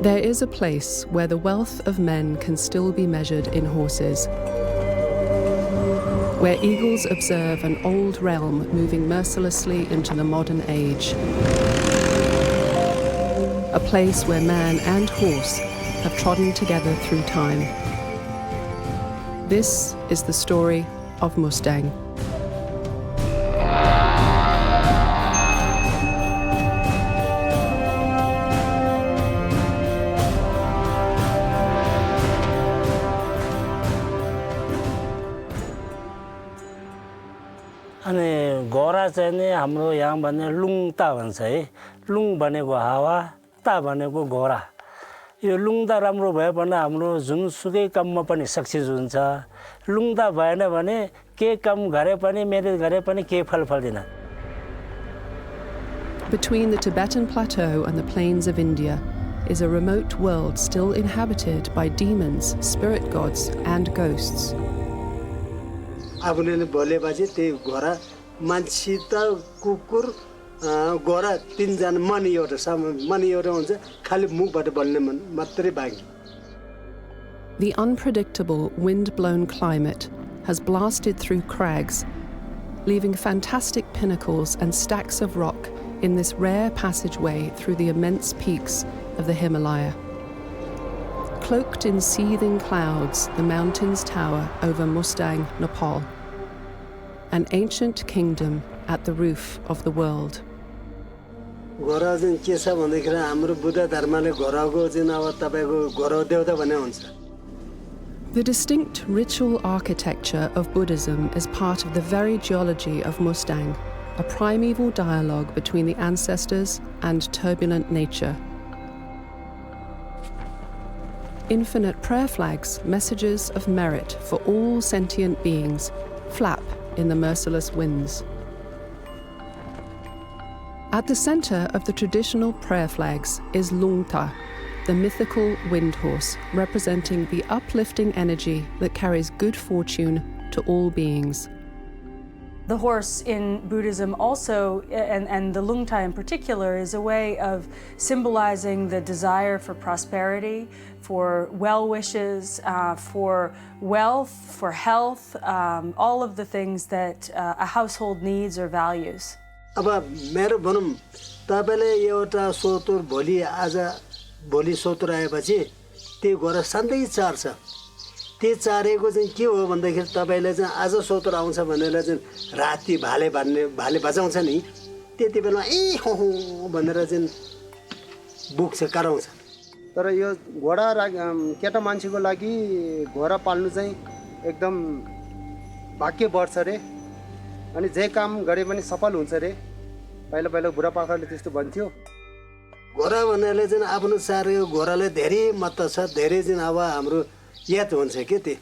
There is a place where the wealth of men can still be measured in horses, where eagles observe an old realm moving mercilessly into the modern age. A place where man and horse have trodden together through time. This is the story of Mustang. अनि गोरा चाहिँ नि हाम्रो यहाँ भन्ने लुङता भन्छ है लुङ भनेको हावा ता भनेको गोरा यो लुङता राम्रो भयो भने हाम्रो जुनसुकै काममा पनि सक्सेस हुन्छ लुङता भएन भने के काम गरे पनि मेहनत गरे पनि के फल फल्दैन Between the Tibetan Plateau and the plains of India is a remote world still inhabited by demons, spirit gods and ghosts. आफूले बोलेपछि त्यही घोडा मान्छे त कुकुर घोडा तीनजना मनी एउटा हुन्छ खाली मुखबाट बोल्ने मात्रै बाँकी The unpredictable wind-blown climate has blasted through crags, leaving fantastic pinnacles and stacks of rock in this rare passageway through the immense peaks of the Himalaya. Cloaked in seething clouds, the mountains tower over Mustang, Nepal, an ancient kingdom at the roof of the world. घोडा चाहिँ के छ भन्दाखेरि हाम्रो बुद्ध धर्मले घोडाको चाहिँ अब तपाईको घोडा देवता भन्ने हुन्छ The distinct ritual architecture of Buddhism is part of the very geology of Mustang, a primeval dialogue between the ancestors and turbulent nature. Infinite prayer flags, messages of merit for all sentient beings, flap in the merciless winds. At the center of the traditional prayer flags is Lungta, the mythical wind horse, representing the uplifting energy that carries good fortune to all beings. The horse in Buddhism also, and the Lungta in particular, is a way of symbolizing the desire for prosperity, for well wishes, for wealth, for health, all of the things that a household needs or values. अब मेरो भनौं तपाईले एउटा सोतुर भोलि सोतुर आएपछि त्यो घोडा सधैँ चार्छ त्यो चारेको चाहिँ के हो भन्दाखेरि तपाईले चाहिँ आज सोतुर आउँछ भनेर चाहिँ राति भाले बजाउँछ नि त्यति बेला ए हो भनेर चाहिँ बुक्छ कराउँछ तर यो घोडा केटा मान्छेको लागि घोडा पाल्नु चाहिँ एकदम भाग्य बढ्छ रे अनि जे काम गरे पनि सफल हुन्छ रे पहिला बुढापाकाले त्यस्तो भन्थ्यो घोडा भन्नेले चाहिँ आफ्नो चारेको घोडाले धेरै महत्त्व छ धेरै चाहिँ अब हाम्रो याद हुन्छ के त्यो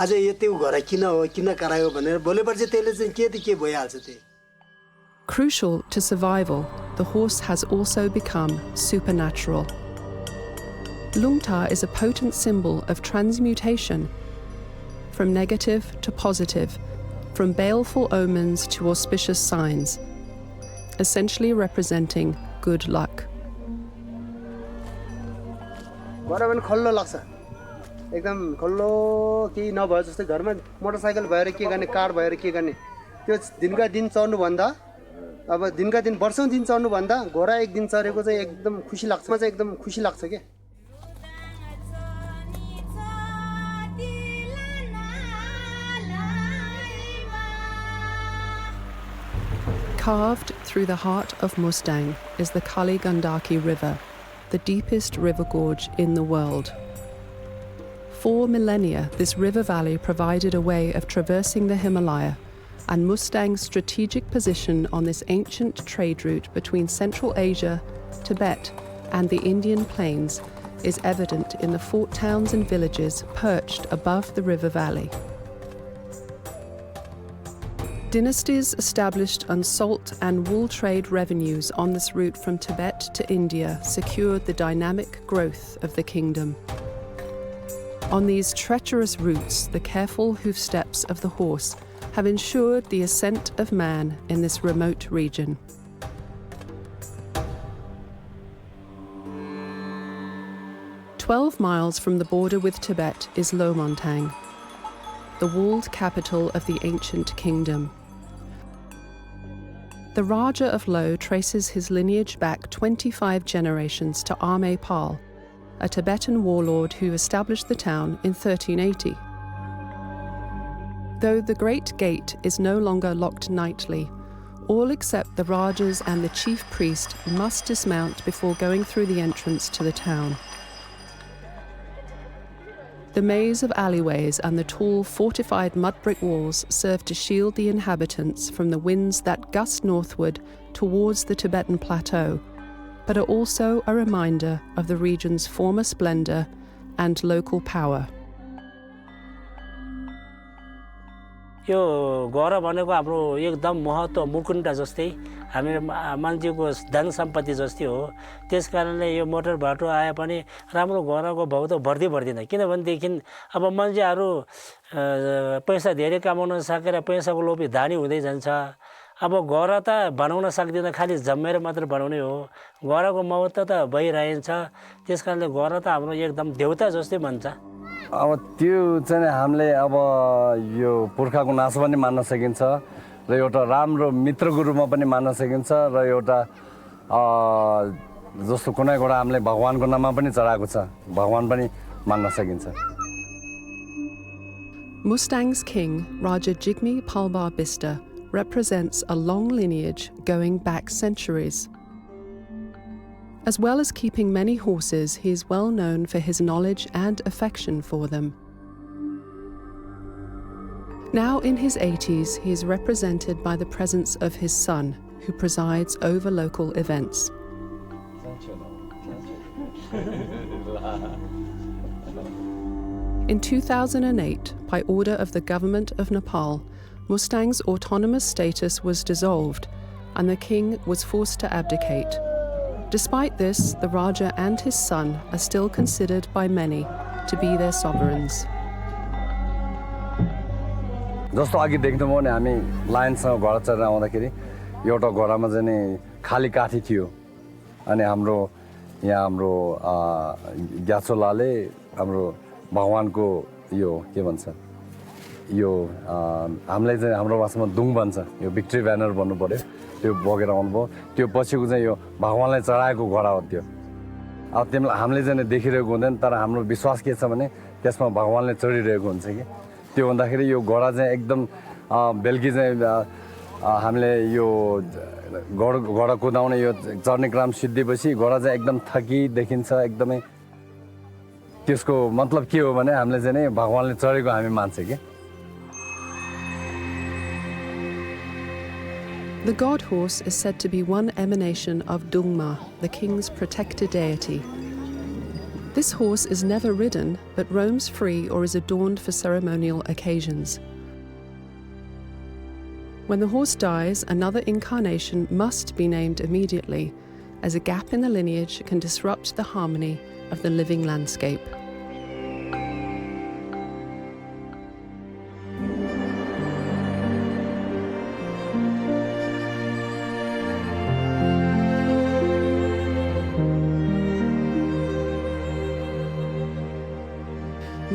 आज यति घोडा किन करायो भनेर बोलेपछि त्यसले चाहिँ के भइहाल्छ त्यो Crucial to survival, the horse has also become supernatural. Lungta is a potent symbol of transmutation, from negative to positive, from baleful omens to auspicious signs, essentially representing good luck. घोडा पनि खल्लो लाग्छ एकदम खल्लो केही नभए जस्तै घरमा मोटरसाइकल भएर के गर्ने कार भएर के गर्ने त्यो दिनका दिन चढ्नु भन्दा अब दिनका दिन वर्षौं दिन चढ्नु भन्दा घोडा एक दिन चढेको चाहिँ एकदम खुसी लाग्छ म चाहिँ एकदम खुसी लाग्छ के Carved through the heart of Mustang is the Kali Gandaki River, the deepest river gorge in the world. For millennia, this river valley provided a way of traversing the Himalaya, and Mustang's strategic position on this ancient trade route between Central Asia, Tibet, and the Indian plains is evident in the fort towns and villages perched above the river valley. Dynasties established on salt and wool trade revenues on this route from Tibet to India secured the dynamic growth of the kingdom. On these treacherous routes, the careful hoof steps of the horse have ensured the ascent of man in this remote region. 12 miles from the border with Tibet is Lomontang, the walled capital of the ancient kingdom. The Raja of Lo traces his lineage back 25 generations to Ame Pal, a Tibetan warlord who established the town in 1380. Though the Great Gate is no longer locked nightly, all except the Rajas and the chief priest must dismount before going through the entrance to the town. The maze of alleyways and the tall fortified mud brick walls serve to shield the inhabitants from the winds that gust northward towards the Tibetan plateau, but are also a reminder of the region's former splendor and local power. यो गौरव भनेको हाम्रो एकदम महत्त्व मुकुण्ड जस्तै हामी मान्छेको धन सम्पत्ति जस्तै हो। त्यसकारणले यो मोटर बाटो आए पनि राम्रो गौरवको भाउ त बढ्दैन किनभनेदेखि अब मान्छेहरू पैसा धेरै कमाउन सकेर पैसाको लोभी धानी हुँदै जान्छ। अब गौरव त बनाउन सक्दैन, खालि जम्मेर मात्र बनाउने हो। गौरवको महत्त्व त भइरहन्छ। त्यसकारणले गौरव त हाम्रो एकदम देवता जस्तै भन्छ। अब त्यो चाहिँ हामीले अब यो पुर्खाको नाश पनि मान्न सकिन्छ र एउटा राम्रो मित्रको रूपमा पनि मान्न सकिन्छ र एउटा जस्तो कुनै कुरा हामीले भगवानको नाममा पनि चढाएको छ, भगवान पनि मान्न सकिन्छ। Mustang's king, Raja Jigme Palbar Bista, represents a long lineage going back centuries. As well as keeping many horses, he is well known for his knowledge and affection for them. Now in his 80s, he is represented by the presence of his son, who presides over local events. In 2008, by order of the government of Nepal, Mustang's autonomous status was dissolved, and the king was forced to abdicate. Despite this, the Raja and his son are still considered by many to be their sovereigns. जस्तो अघि देख्नुभयो भने हामी लाइनसँग घोडा चढेर आउँदाखेरि एउटा घोडामा चाहिँ नि खाली काठी थियो अनि यहाँ हाम्रो ग्याचोलाले हाम्रो भगवानको यो के भन्छ यो हामीलाई चाहिँ हाम्रो भाषामा दुङ भन्छ, यो भिक्ट्री ब्यानर भन्नु पर्यो, त्यो बोकेर आउनुभयो। त्यो पछिको चाहिँ यो भगवानलाई चढाएको घोडा हो त्यो। अब त्यसलाई हामीले चाहिँ देखिरहेको हुँदैन, तर हाम्रो विश्वास के छ भने त्यसमा भगवानले चढिरहेको हुन्छ कि त्यो भन्दाखेरि यो घोडा चाहिँ एकदम बेलुकी चाहिँ हामीले यो घोडा कुदाउने यो चढ्ने क्रम सिद्धिएपछि घोडा चाहिँ एकदम थकी देखिन्छ एकदमै। त्यसको मतलब के हो भने हामीले चाहिँ भगवानले चढेको हामी मान्छ कि। The god horse is said to be one emanation of Dungma, the king's protector deity. This horse is never ridden, but roams free or is adorned for ceremonial occasions. When the horse dies, another incarnation must be named immediately, as a gap in the lineage can disrupt the harmony of the living landscape.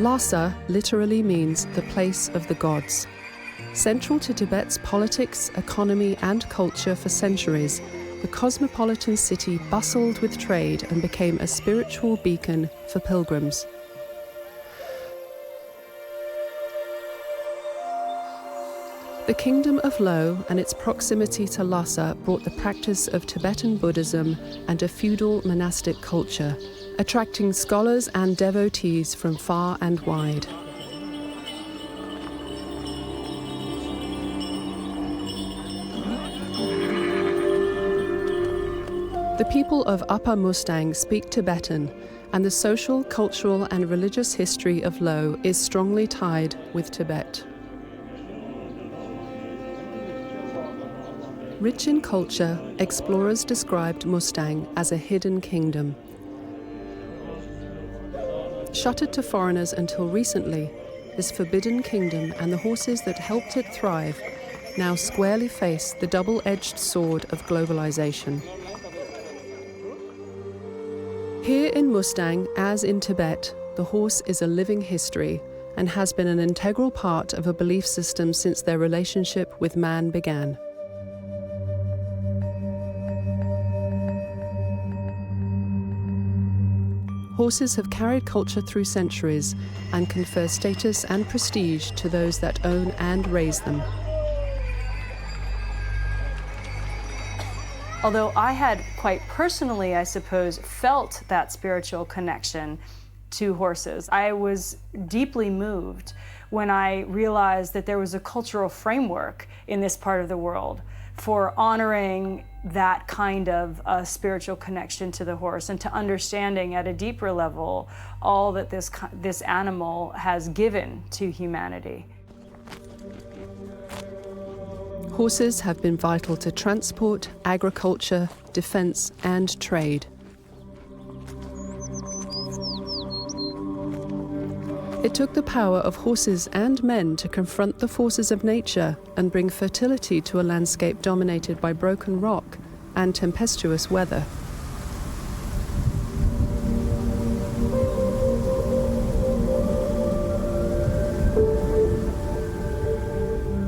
Lhasa literally means the place of the gods. Central to Tibet's politics, economy, and culture for centuries, the cosmopolitan city bustled with trade and became a spiritual beacon for pilgrims. The kingdom of Lo and its proximity to Lhasa brought the practice of Tibetan Buddhism and a feudal monastic culture, attracting scholars and devotees from far and wide. The people of Upper Mustang speak Tibetan, and the social, cultural, and religious history of Lo is strongly tied with Tibet. Rich in culture, explorers described Mustang as a hidden kingdom. Shuttered to foreigners until recently, this forbidden kingdom and the horses that helped it thrive now squarely face the double-edged sword of globalization. Here in Mustang, as in Tibet, the horse is a living history and has been an integral part of a belief system since their relationship with man began. Horses have carried culture through centuries and confer status and prestige to those that own and raise them. Although I had quite personally, I suppose, felt that spiritual connection to horses, I was deeply moved when I realized that there was a cultural framework in this part of the world for honoring that kind of spiritual connection to the horse and to understanding at a deeper level all that this animal has given to humanity. Horses have been vital to transport, agriculture, defense, and trade. It took the power of horses and men to confront the forces of nature and bring fertility to a landscape dominated by broken rock and tempestuous weather.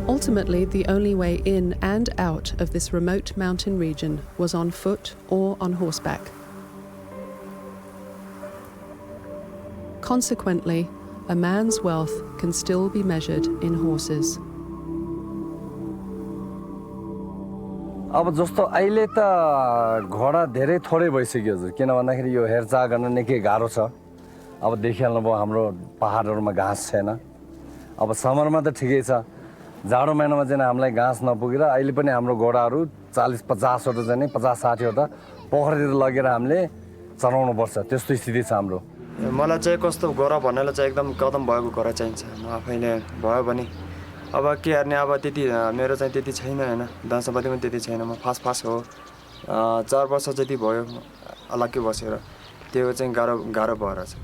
Ultimately, the only way in and out of this remote mountain region was on foot or on horseback. Consequently, a man's wealth can still be measured in horses. अब जस्तो अहिले त घोडा धेरै थोरै भइसक्यो हजुर किन भन्दाखेरि यो हेरचाह गर्न निकै गाह्रो छ अब देखिहाल्नुभयो हाम्रो पहाडहरुमा घाँस छैन अब समरमा त ठिकै छ जाडो महिनामा चाहिँ हामीलाई घाँस नपुगेर अहिले पनि हाम्रो घोडाहरु 40-50 वटा चाहिँ 50-60 वटा पोखरीतिर लगेर हामीले चराउनु पर्छ त्यस्तो स्थिति छ हाम्रो मलाई चाहिँ कस्तो घोडा भन्नेलाई चाहिँ एकदम कदम भएको घोडा चाहिन्छ म आफैले भयो भने अब के गर्ने अब त्यति मेरो चाहिँ त्यति छैन हैन दानसम्पत्ति पनि त्यति छैन म फास हो 4 वर्ष जति भयो अलग्गै बसेर त्यो चाहिँ गाह्रो भएर छ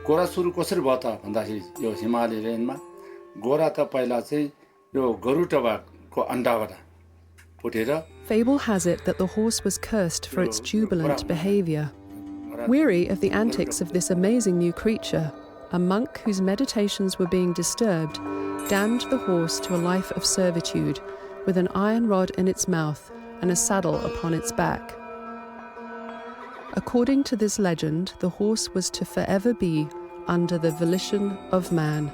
गोरा सुरु कसरी भयो त भन्दाखेरि यो हिमालय रेन्जमा गोरा त पहिला चाहिँ यो गरुडको अन्डाबाट फुटेर Fable has it that the horse was cursed for its jubilant behavior. Weary of the antics of this amazing new creature, a monk whose meditations were being disturbed damned the horse to a life of servitude with an iron rod in its mouth and a saddle upon its back. According to this legend, the horse was to forever be under the volition of man.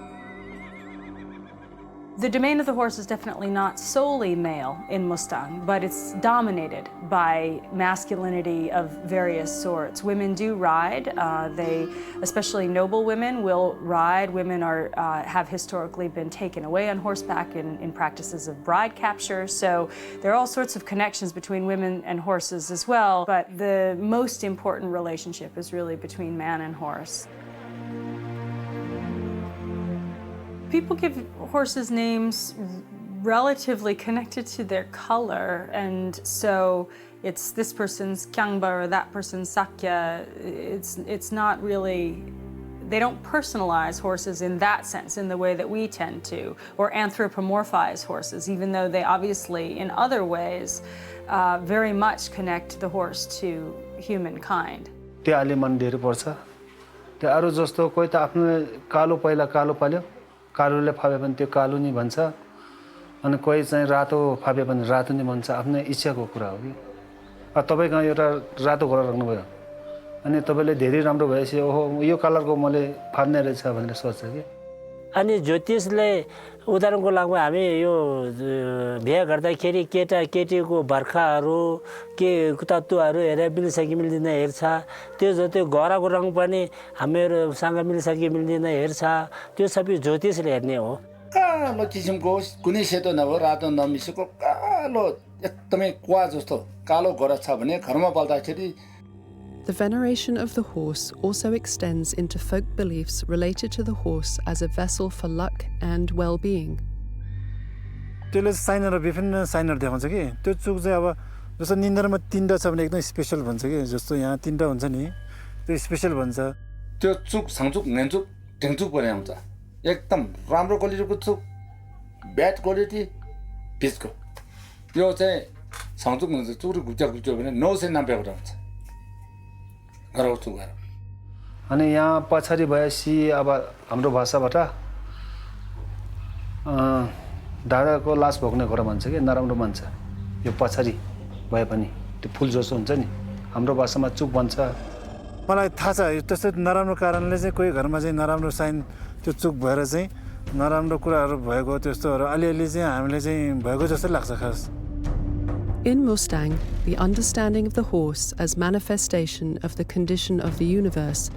The domain of the horse is definitely not solely male in Mustang, but it's dominated by masculinity of various sorts. Women do ride. Especially noble women, will ride. Women have historically been taken away on horseback in practices of bride capture. So there are all sorts of connections between women and horses as well. But the most important relationship is really between man and horse. People give horses names relatively connected to their color, and so it's this person's Kyangba or that person's Sakya. It's not really, they don't personalize horses in that sense in the way that we tend to, or anthropomorphize horses, even though they obviously in other ways very much connect the horse to humankind. त्यो अलि मन धेरै पर्छ त्यो अरु जस्तो कोही त आफ्नो कालो पहिला कालो पाल्यो कालोले फाबे पनि त्यो कालो नि भन्छ अनि कोही चाहिँ रातो फाबे पनि रातो नि भन्छ आफ्नो इच्छाको कुरा हो कि तपाईको एउटा रातो घोडा राख्नु भयो अनि तपाईले धेरै राम्रो भएपछि ओहो यो कलरको मैले फाड्ने रहेछ भनेर सोच्छ कि अनि ज्योतिषले उदाहरणको लागि हामी यो बिहे गर्दाखेरि केटा केटीको बर्खाहरू के तत्त्वहरू हेरेर मिल्छ कि मिल्दैन हेर्छ त्यो जति घोडाको रङ पनि हामीहरूसँग मिल्छ कि मिल्दैन हेर्छ त्यो सबै ज्योतिषले हेर्ने हो कालो किसिमको कुनै सेतो नभए रातो नमिसेको कालो एकदमै कुवा जस्तो कालो घोडा छ भने घरमा पाल्दाखेरि The veneration of the horse also extends into folk beliefs related to the horse as a vessel for luck and well-being. त्यसले साइनर विभिन्न साइनर देखाउँछ कि त्यो चुक चाहिँ अब जस्तो निन्द्रामा तीनटा छ भने एकदम स्पेशल भन्छ कि जस्तो यहाँ तीनटा हुन्छ नि त्यो स्पेशल भन्छ त्यो चुक छङचुक नेन्चुक ढेङचुक पनि आउँछ एकदम राम्रो क्वालिटीको चुक ब्याड क्वालिटी पिचको यो चाहिँ सँगचुक हुन्छ चुक्री घुच्चा भने 990 वटा हुन्छ घरौ चुकेर अनि यहाँ पछाडि भएपछि अब हाम्रो भाषाबाट दादाको लास भोग्ने घर भन्छ कि नराम्रो भन्छ यो पछाडि भए पनि त्यो फुल जसो हुन्छ नि हाम्रो भाषामा चुक भन्छ मलाई थाहा छ त्यस्तो नराम्रो कारणले चाहिँ कोही घरमा चाहिँ नराम्रो साइन त्यो चुक भएर चाहिँ नराम्रो कुराहरू भएको त्यस्तोहरू अलिअलि चाहिँ हामीले चाहिँ भएको जस्तो लाग्छ खास In Mustang, the understanding of the horse as manifestation of the condition of the universe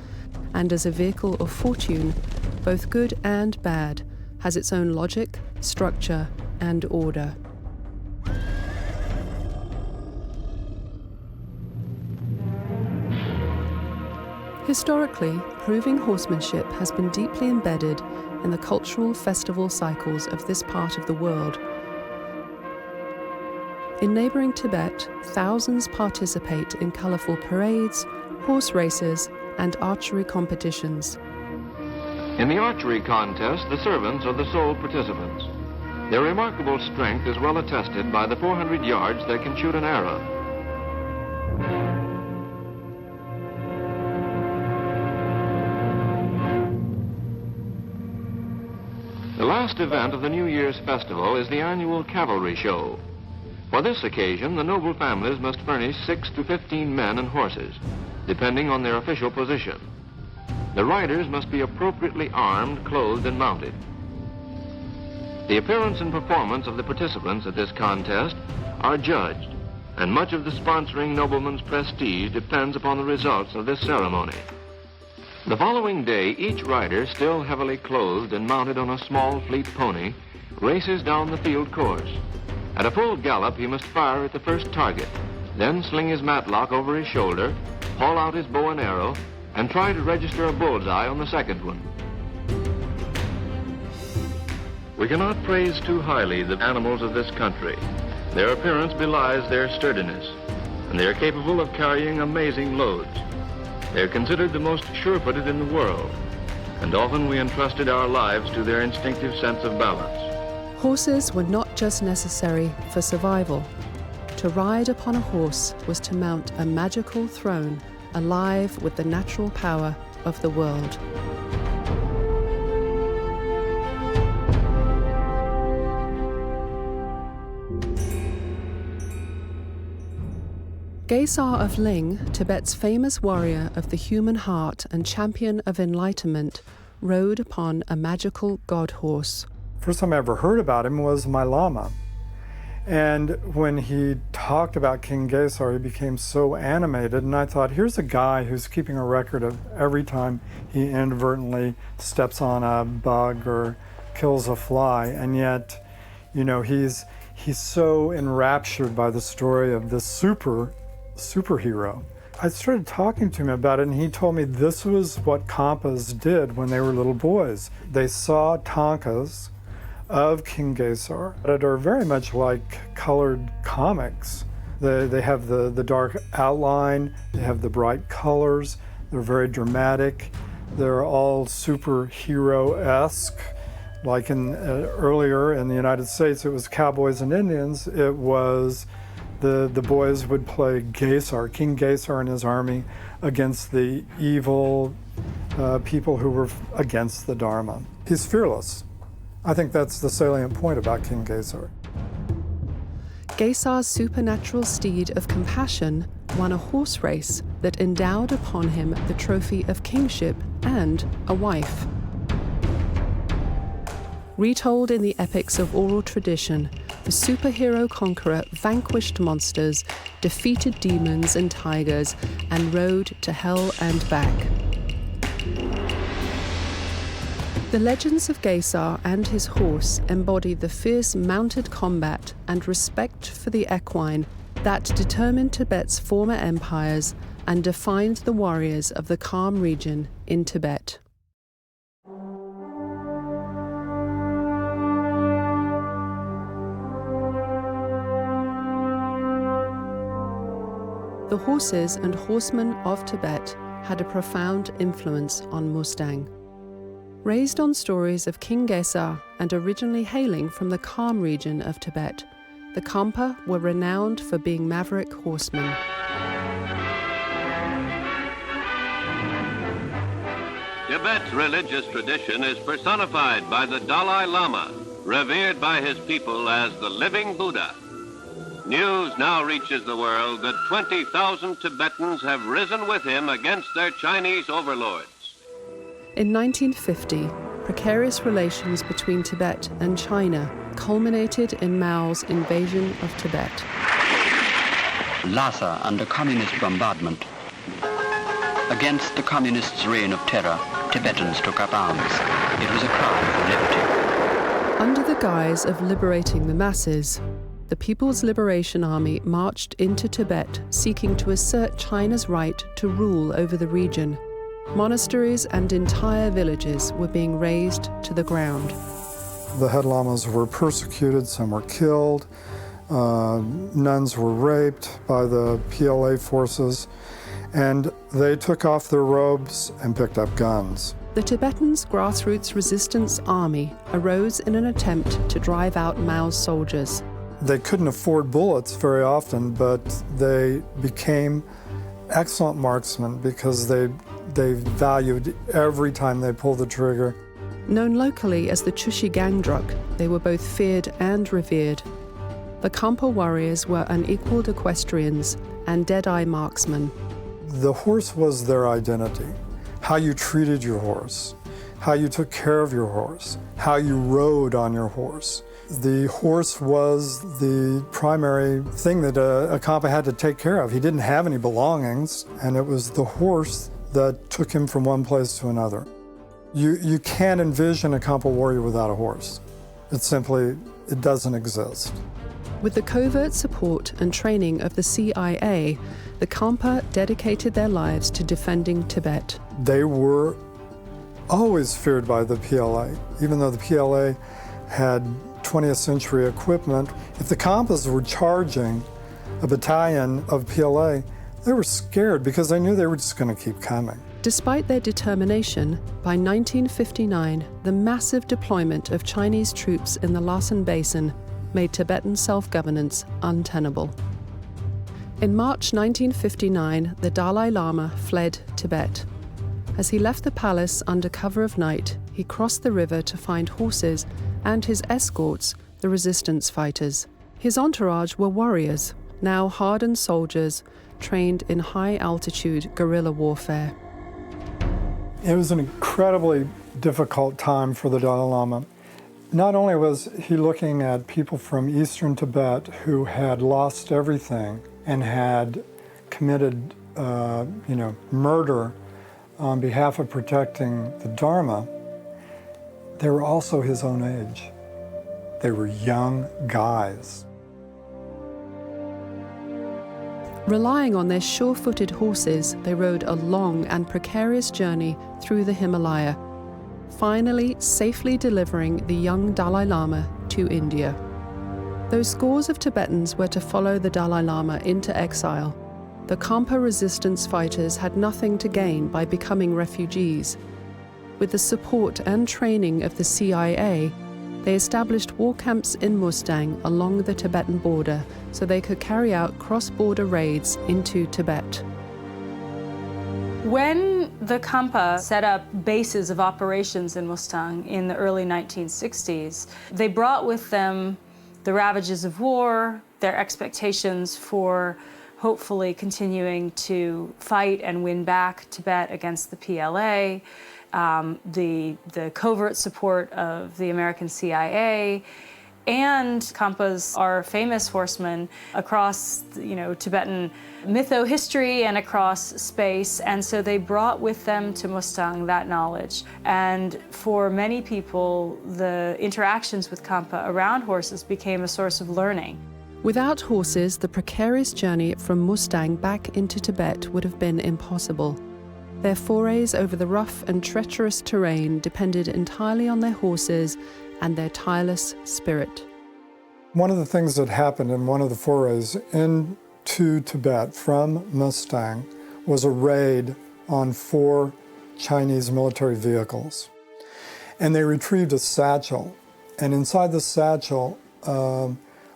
and as a vehicle of fortune, both good and bad, has its own logic, structure, and order. Historically, proving horsemanship has been deeply embedded in the cultural festival cycles of this part of the world. In neighboring Tibet, thousands participate in colorful parades, horse races, and archery competitions. In the archery contest, the servants are the sole participants. Their remarkable strength is well attested by the 400 yards they can shoot an arrow. The last event of the New Year's festival is the annual cavalry show. For this occasion, the noble families must furnish 6 to 15 men and horses, depending on their official position. The riders must be appropriately armed, clothed, and mounted. The appearance and performance of the participants at this contest are judged, and much of the sponsoring nobleman's prestige depends upon the results of this ceremony. The following day, each rider, still heavily clothed and mounted on a small, fleet pony, races down the field course. At a full gallop, he must fire at the first target, then sling his matlock over his shoulder, haul out his bow and arrow, and try to register a bullseye on the second one. We cannot praise too highly the animals of this country. Their appearance belies their sturdiness, and they are capable of carrying amazing loads. They are considered the most sure-footed in the world, and often we entrusted our lives to their instinctive sense of balance. Horses were not just necessary for survival. To ride upon a horse was to mount a magical throne, alive with the natural power of the world. Gesar of Ling, Tibet's famous warrior of the human heart and champion of enlightenment, rode upon a magical god horse. First time I ever heard about him was my Lama. And when he talked about King Gesar, he became so animated, and I thought, here's a guy who's keeping a record of every time he inadvertently steps on a bug or kills a fly, and yet, you know, he's so enraptured by the story of this superhero. I started talking to him about it, and he told me this was what Khampas did when they were little boys. They saw tankas of King Gesar that are very much like colored comics. They have the dark outline, they have the bright colors, they're very dramatic, they're all superhero-esque. Like earlier in the United States, it was cowboys and Indians. It was the boys would play Gesar, King Gesar and his army, against the evil people who were against the Dharma. He's fearless. I think that's the salient point about King Gesar. Gesar's supernatural steed of compassion won a horse race that endowed upon him the trophy of kingship and a wife. Retold in the epics of oral tradition, the superhero conqueror vanquished monsters, defeated demons and tigers, and rode to hell and back. The legends of Gesar and his horse embody the fierce mounted combat and respect for the equine that determined Tibet's former empires and defined the warriors of the Kham region in Tibet. The horses and horsemen of Tibet had a profound influence on Mustang. Raised on stories of King Gesar and originally hailing from the Kham region of Tibet, the Khampa were renowned for being maverick horsemen. Tibet's religious tradition is personified by the Dalai Lama, revered by his people as the living Buddha. News now reaches the world that 20,000 Tibetans have risen with him against their Chinese overlords. In 1950, precarious relations between Tibet and China culminated in Mao's invasion of Tibet. Lhasa under communist bombardment. Against the communists' reign of terror, Tibetans took up arms. It was a cry for liberty. Under the guise of liberating the masses, the People's Liberation Army marched into Tibet seeking to assert China's right to rule over the region. Monasteries and entire villages were being razed to the ground. The head lamas were persecuted, some were killed, nuns were raped by the PLA forces, and they took off their robes and picked up guns. The Tibetans' grassroots resistance army arose in an attempt to drive out Mao's soldiers. They couldn't afford bullets very often, but they became excellent marksmen because they valued every time they pulled the trigger. Known locally as the Chushi Gangdruk, they were both feared and revered. The Khampa warriors were unequaled equestrians and dead-eye marksmen. The horse was their identity. How you treated your horse, how you took care of your horse, how you rode on your horse. The horse was the primary thing that a Khampa had to take care of. He didn't have any belongings, and it was the horse that took him from one place to another. You can't envision a Khampa warrior without a horse. It doesn't exist. With the covert support and training of the CIA, the Khampa dedicated their lives to defending Tibet. They were always feared by the PLA, even though the PLA had 20th century equipment. If the Khampas were charging a battalion of PLA, they were scared because they knew they were just going to keep coming. Despite their determination, by 1959, the massive deployment of Chinese troops in the Lhasen Basin made Tibetan self-governance untenable. In March 1959, the Dalai Lama fled Tibet. As he left the palace under cover of night, he crossed the river to find horses and his escorts, the resistance fighters. His entourage were warriors, now hardened soldiers, trained in high-altitude guerrilla warfare. It was an incredibly difficult time for the Dalai Lama. Not only was he looking at people from eastern Tibet who had lost everything and had committed murder on behalf of protecting the Dharma, they were also his own age. They were young guys. Relying on their sure-footed horses, they rode a long and precarious journey through the Himalaya, finally safely delivering the young Dalai Lama to India. Though scores of Tibetans were to follow the Dalai Lama into exile, the Khampa resistance fighters had nothing to gain by becoming refugees. With the support and training of the CIA, they established war camps in Mustang along the Tibetan border so they could carry out cross-border raids into Tibet. When the Khampa set up bases of operations in Mustang in the early 1960s, they brought with them the ravages of war, their expectations for hopefully continuing to fight and win back Tibet against the PLA, the covert support of the American CIA, and Khampas are famous horsemen across, Tibetan mytho-history and across space, and so they brought with them to Mustang that knowledge. And for many people, the interactions with Khampa around horses became a source of learning. Without horses, the precarious journey from Mustang back into Tibet would have been impossible. Their forays over the rough and treacherous terrain depended entirely on their horses and their tireless spirit. One of the things that happened in one of the forays into Tibet from Mustang was a raid on 4 Chinese military vehicles. And they retrieved a satchel. And inside the satchel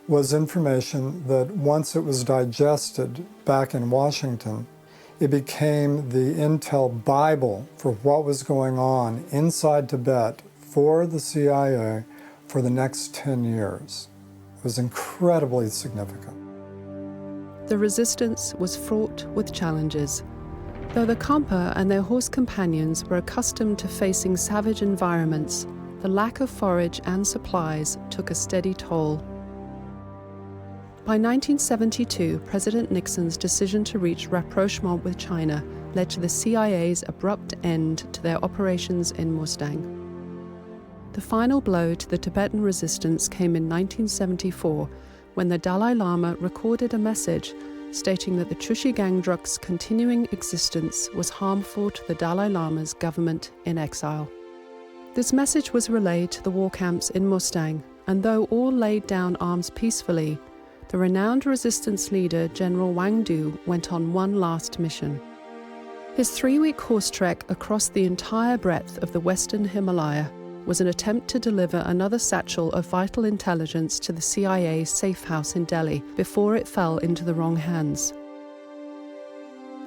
was information that once it was digested back in Washington, it became the intel Bible for what was going on inside Tibet for the CIA for the next 10 years. It was incredibly significant. The resistance was fraught with challenges. Though the Khampa and their horse companions were accustomed to facing savage environments, the lack of forage and supplies took a steady toll. By 1972, President Nixon's decision to reach rapprochement with China led to the CIA's abrupt end to their operations in Mustang. The final blow to the Tibetan resistance came in 1974, when the Dalai Lama recorded a message stating that the Chushi Gangdruk's continuing existence was harmful to the Dalai Lama's government in exile. This message was relayed to the war camps in Mustang, and though all laid down arms peacefully, the renowned resistance leader General Wang Du went on one last mission. His 3-week horse trek across the entire breadth of the Western Himalaya was an attempt to deliver another satchel of vital intelligence to the CIA's safe house in Delhi before it fell into the wrong hands.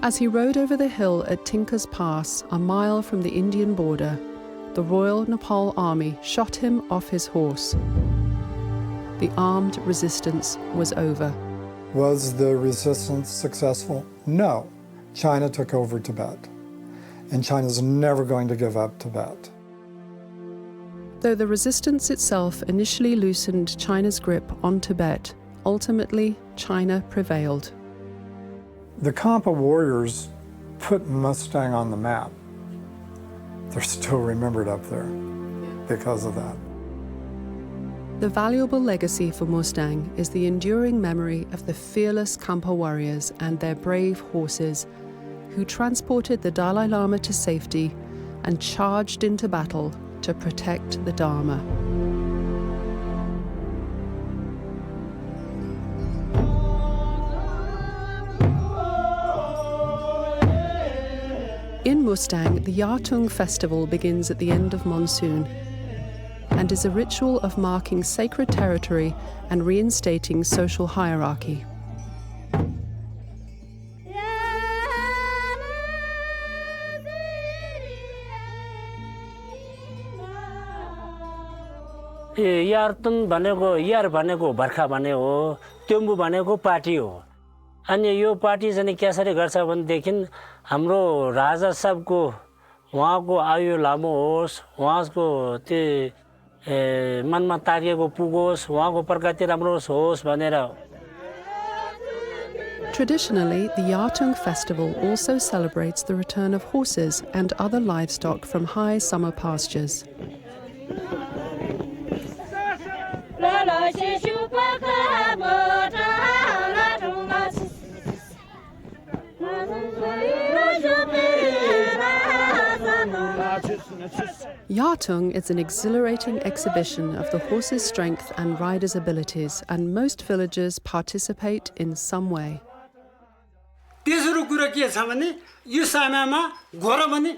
As he rode over the hill at Tinker's Pass, a mile from the Indian border, the Royal Nepal Army shot him off his horse. The armed resistance was over. Was the resistance successful? No. China took over Tibet, and China's never going to give up Tibet. Though the resistance itself initially loosened China's grip on Tibet, ultimately China prevailed. The Khampa warriors put Mustang on the map. They're still remembered up there because of that. The valuable legacy for Mustang is the enduring memory of the fearless Khampa warriors and their brave horses who transported the Dalai Lama to safety and charged into battle to protect the Dharma. In Mustang, the Yartung festival begins at the end of monsoon and is a ritual of marking sacred territory and reinstating social hierarchy. यार्तन भनेको यार भनेको बर्खा भने हो टेम्बु भनेको party हो अनि यो party चाहिँ कसरी गर्छ भनेदेखि हाम्रो राजा सबको उहाँको आयु लामो होस् उहाँको त्यो मनमा तागेको पुगोस् उहाँको प्रगति राम्रो होस् भनेर. Traditionally, the Yartung festival also celebrates the return of horses and other livestock from high summer pastures. Yartung is an exhilarating exhibition of the horse's strength and rider's abilities, and most villagers participate in some way. तेस्रो कुरा के छ भने यो समयमा घोडा भने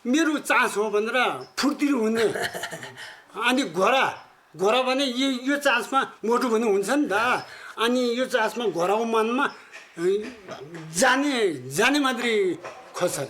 मेरो चास हो भनेर फुर्ती हुने अनि घोडा भने यो चासमा मोटो भने हुन्छ नि त अनि यो चासमा घोडाको मनमा जाने मात्रै खोज्छ.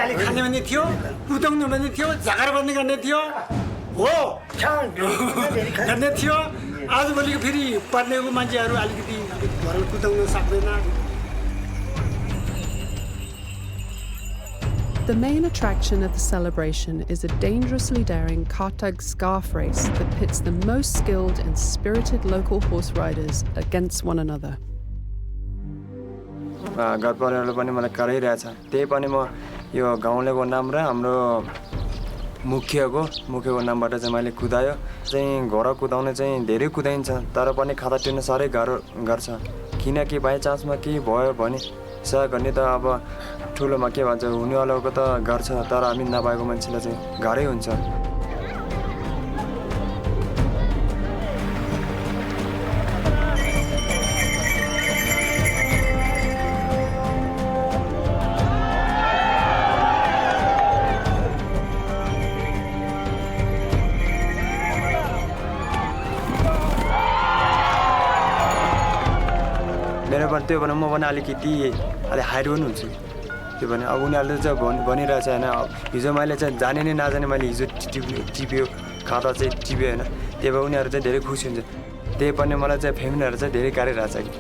अलि खाने भन्ने थियो कुदाउने भन्ने थियो झगडा बन्ने गर्ने थियो हो गर्ने थियो आजभोलिको फेरि पढ्नेको मान्छेहरू अलिकति घरमा कुदाउन सक्दैन. The main attraction of the celebration is a dangerously daring Kartag scarf race that pits the most skilled and spirited local horse riders against one another. घर परिवारले पनि मलाई कराइरहेछ। त्यही पनि म यो गाउँलेको नाम र हाम्रो मुखियाको नामबाट चाहिँ मैले कुदायो। चाहिँ घोडा कुदाउने चाहिँ धेरै कुदाइन्छ, तर पनि खाता टिप्न साह्रै गाह्रो गर्छ। किनकि बाई चान्समा केही भयो भने सह गर्ने त अब ठुलोमा के भन्छ हुनेवालाको त गर्छ, तर हामी नभएको मान्छेलाई चाहिँ गाह्रै हुन्छ। मेरो पनि त्यो भने म पनि अलिकति हाइट पनि हुन्छु। त्यो भने अब उनीहरूले चाहिँ भनिरहेछ होइन, हिजो मैले चाहिँ जाने नै नजाने मैले हिजो टिप्यो खाता चाहिँ टिप्यो होइन, त्यही भएर उनीहरू चाहिँ धेरै खुसी हुन्छ। त्यही पनि मलाई चाहिँ फ्यामिलीहरू चाहिँ धेरै गाह्रिरहेछ कि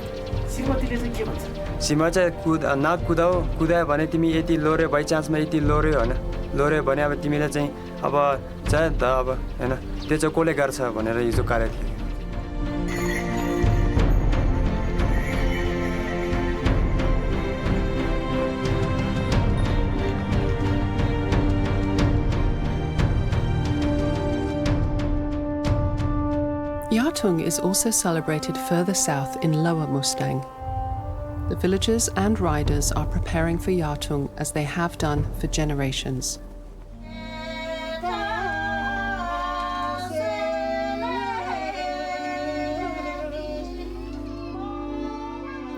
सीमा चाहिँ कुदायो भने तिमी यति लोऱ्यो बाई चान्समा यति लोऱ्यो होइन, लोऱ्यो भने अब तिमीले चाहिँ अब चाहे त अब होइन त्यो चाहिँ कसले गर्छ भनेर हिजो कार्य थियो। Yartung is also celebrated further south in Lower Mustang. The villagers and riders are preparing for Yartung as they have done for generations.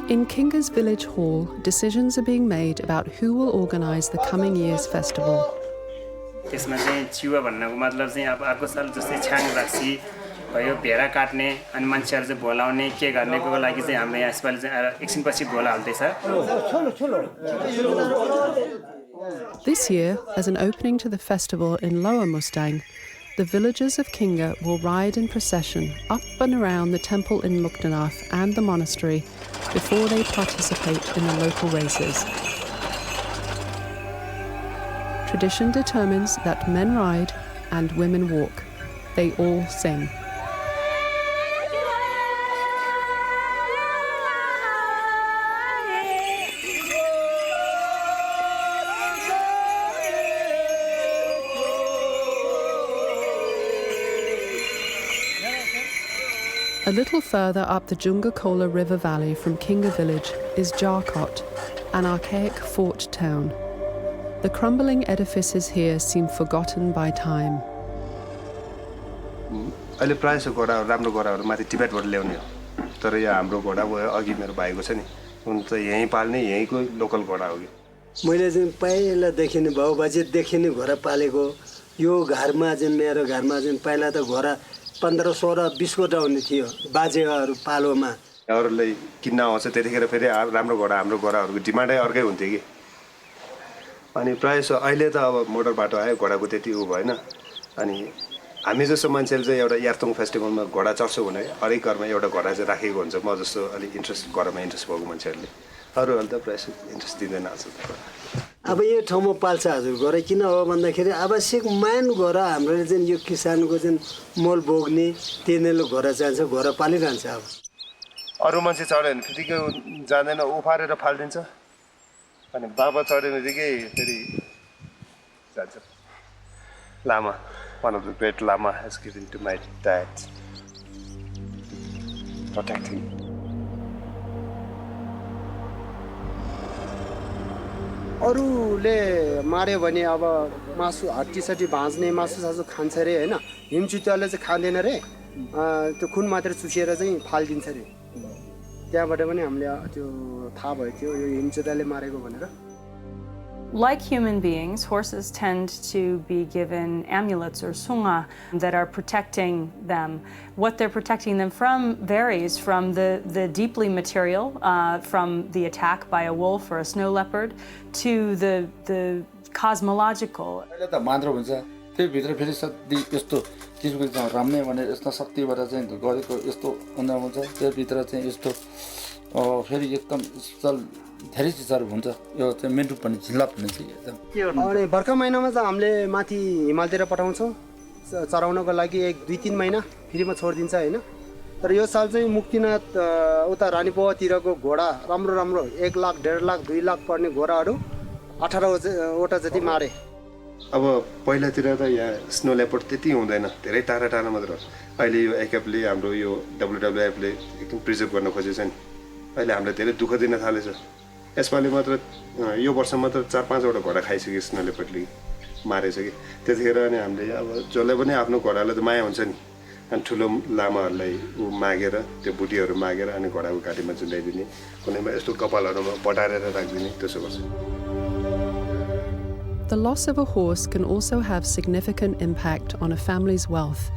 In Kinga's village hall, decisions are being made about who will organize the coming year's festival. त्यसमा चाहिँ चिवा भन्नको मतलब चाहिँ अब अर्को साल जस्तै छाङ राख्सी भयो, भेडा काट्ने अनि मान्छेहरु चाहिँ बोलाउने के गर्नेको लागि चाहिँ हाम्रो यहाँ यसपालि चाहिँ एकछिनपछि बोला हाल्दैछ। This year, as an opening to the festival in Lower Mustang, the villagers of Kinga will ride in procession up and around the temple in Mukdanath and the monastery before they participate in the local races. Tradition determines that men ride and women walk. They all sing. A little further up the Jungakola River Valley from Kinga village is Jarkot, an archaic fort town. The crumbling edifices here seem forgotten by time. अहिले प्रायः सो घोडा राम्रो घोडाहरु माथि टिबेटबाट ल्याउने हो, तर यहाँ हाम्रो घोडा अघि मेरो भाइको छ नि, उन त यही पाल्ने यहीको लोकल घोडा हो। मैले चाहिँ पहिला देखिने बाउबाजे देखिने घोडा पालेको यो घरमा चाहिँ मेरो घरमा चाहिँ पहिला त घोडा 15, 16, 20 वटा हुने थियो बाजेहरु पालोमा। अरूले किन्न आउँछ त्यतिखेर फेरि राम्रो घोडा हाम्रो घोडाहरुको डिमान्डै अर्कै हुन्थ्यो कि। अनि प्रायः सो अहिले त अब मोटर बाटो आयो, घोडाको त्यति उ भएन। अनि हामी जस्तो मान्छेले चाहिँ एउटा यार्तुङ फेस्टिभलमा घोडा चढ्छु भने हरेक घरमा एउटा घोडा चाहिँ राखेको हुन्छ। म जस्तो अलि इन्ट्रेस्ट घोडामा इन्ट्रेस्ट भएको मान्छेहरूले, अरूहरूले त प्रायः इन्ट्रेस्ट दिँदैन। अब यो ठाउँमा पाल्छ हजुर घोडा किन हो भन्दाखेरि आवश्यक मान घोडा हाम्रो चाहिँ यो किसानको चाहिँ मोल बोग्ने तिनीहरूले घोडा चाहिन्छ, घोडा पालिरहन्छ। अब अरू मान्छे चढ्यो भने फेरिकै जाँदैन, उफारेर फाल्दिन्छ। अनि बाबा चढ्यो भनेदेखि फेरि जान्छ। Lama, one of the great lama has given to my dad, protect him. अरूले मार्यो भने अब मासु हट्टीसटी भाँच्ने मासु खान्छ रे हैन, हिमचुत्याले चाहिँ खाँदैन रे, त्यो खुन मात्र चुसेर चाहिँ फाल्दिन्छ रे। त्यहाँबाट पनि हामीले त्यो थाहा भयो थियो यो हिमचुत्याले मारेको भनेर। Like human beings, horses tend to be given amulets or sunga that are protecting them. What they're protecting them from varies from the deeply material, from the attack by a wolf or a snow leopard, to the cosmological. त्यो भित्र फेरि सधैँ यस्तो चिजको राम्ने भने यस्तो शक्तिबाट चाहिँ गरेको यस्तो अनुमान हुन्छ। त्यो भित्र चाहिँ यस्तो फेरि एकदम स्थल धेरै चिजहरु हुन्छ। यो चाहिँ मेन्टु पनि झिल्ला पनि छ एकदम। अनि बर्खा महिनामा चाहिँ हामीले माथि हिमालतिर पठाउँछौँ चराउनको लागि 1, 2, 3 महिना फ्रीमा छोड्दिन्छ हैन। तर यो साल चाहिँ मुक्तिनाथ उता रानीपोवातिरको घोडा राम्रो राम्रो 1 लाख 1.5 लाख 2 लाख पर्ने घोडाहरू 18वटा जति मारे। अब पहिलातिर त यहाँ स्नो लेपर्ड त्यति हुँदैन, धेरै टाढा टाढा मात्र। अहिले यो एकेपले हाम्रो यो WWFले एकदम प्रिजर्भ गर्न खोजेछ नि, अहिले हामीलाई धेरै दुःख दिन थालेछ। यसपालि मात्र यो वर्ष मात्र 4-5वटा घोडा खाइसक्यो स्नो लेपर्डले, मारेछ कि। त्यतिखेर अनि हामीले अब जसलाई पनि आफ्नो घोडालाई त माया हुन्छ नि, अनि ठुलो लामाहरूलाई मागेर त्यो बुटीहरू मागेर अनि घोडाको घाँटीमा झुन्डाइदिने, कुनैमा यस्तो कपालहरूमा बटारेर राखिदिने, त्यसो गर्छ। The loss of a horse can also have significant impact on a family's wealth,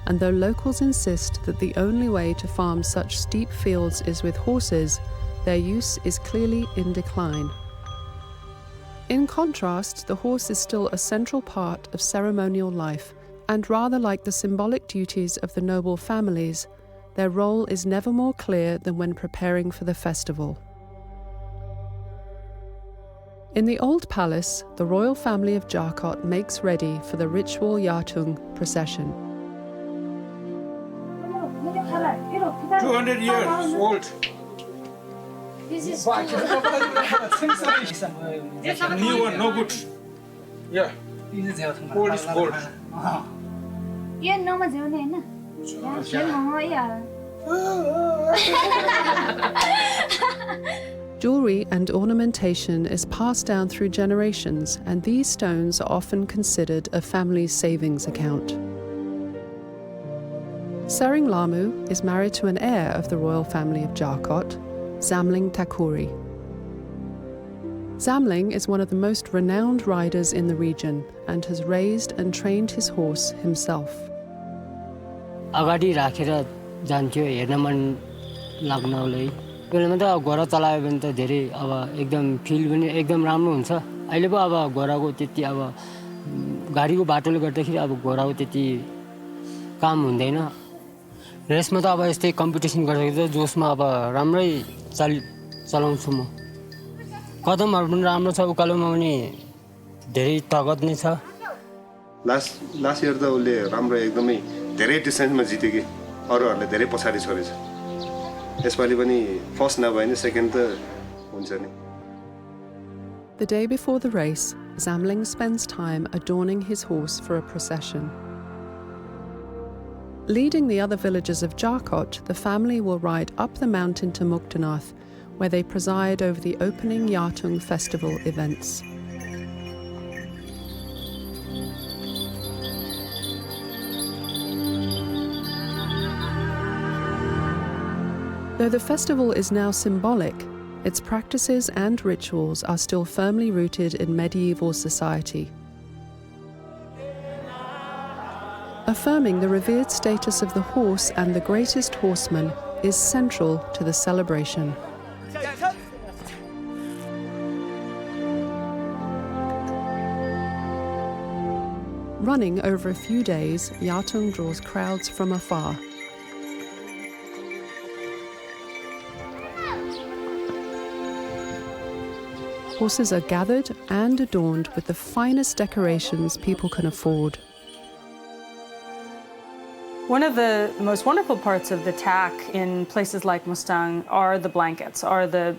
and though locals insist that the only way to farm such steep fields is with horses, their use is clearly in decline. In contrast, the horse is still a central part of ceremonial life, and rather like the symbolic duties of the noble families, their role is never more clear than when preparing for the festival. In the old palace, the royal family of Jakot makes ready for the ritual Yatung procession. 200 years old. This is New one, no good. Yeah. Old is gold. ये नौ में जाने है ना ये नौ यार Jewelry and ornamentation is passed down through generations, and these stones are often considered a family's savings account. Sering Lamu is married to an heir of the royal family of Jakot, Zamling Takuri. Zamling is one of the most renowned riders in the region and has raised and trained his horse himself. अगाडि राखेर जान्थ्यो हेर्न मन लाग्नलाई पहिलामा त घोडा चलायो भने त धेरै अब एकदम फिल पनि एकदम राम्रो हुन्छ अहिले पो अब घोडाको त्यति अब गाडीको बाटोले गर्दाखेरि अब घोडाको त्यति काम हुँदैन रेसमा त अब यस्तै कम्पिटिसन गर्दाखेरि त जोसमा अब राम्रै चलाउँछु म कदमहरु पनि राम्रो छ उकालोमा पनि धेरै तागत नै छ लास्ट इयर त उले राम्रो एकदमै धेरै डिस्टेन्समा जित्यो कि अरूहरुले धेरै पछाडी छोडेछ यसपालि पनि फर्स्ट नभए नि सेकेन्ड त हुन्छ नि The day before the race, Zamling spends time adorning his horse for a procession. Leading the other villagers of Jakot, the family will ride up the mountain to Muktanath, where they preside over the opening Yatung festival events. Though the festival is now symbolic, its practices and rituals are still firmly rooted in medieval society. Affirming the revered status of the horse and the greatest horseman is central to the celebration. Running over a few days, Yatung draws crowds from afar. Horses are gathered and adorned with the finest decorations people can afford. One of the most wonderful parts of the Tak in places like Mustang are the blankets,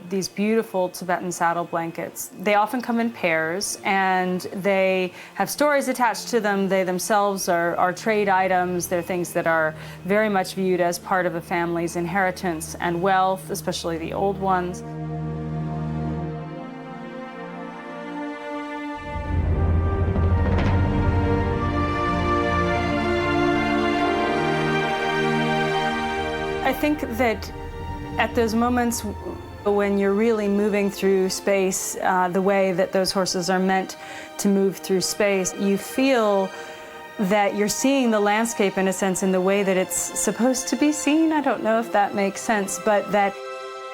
these beautiful Tibetan saddle blankets. They often come in pairs and they have stories attached to them. They themselves are trade items. They're things that are very much viewed as part of a family's inheritance and wealth, especially the old ones. I think that at those moments when you're really moving through space, the way that those horses are meant to move through space, you feel that you're seeing the landscape in a sense in the way that it's supposed to be seen. I don't know if that makes sense, but that